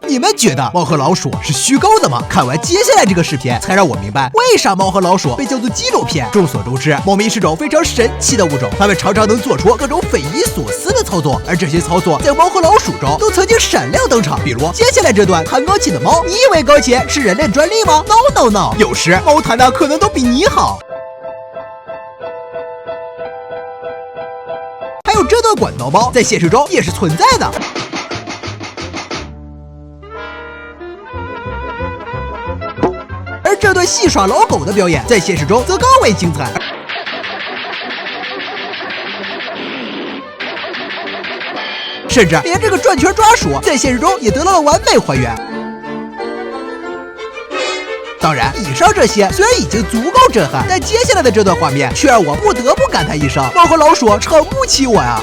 你们觉得猫和老鼠是虚构的吗？看完接下来这个视频，才让我明白为啥猫和老鼠被叫做纪录片。众所周知，猫咪是种非常神奇的物种，它们常常能做出各种匪夷所思的操作，而这些操作在猫和老鼠中都曾经闪亮登场。比如接下来这段弹钢琴的猫，你以为钢琴是人类专利吗 ？No No No， 有时猫弹的可能都比你好。还有这段管道猫在现实中也是存在的。而这段戏耍老狗的表演在现实中则更为精彩。甚至连这个转圈抓鼠在现实中也得到了完美还原。当然，以上这些虽然已经足够震撼，但接下来的这段画面却让我不得不感叹一声：猫和老鼠撑不起我呀！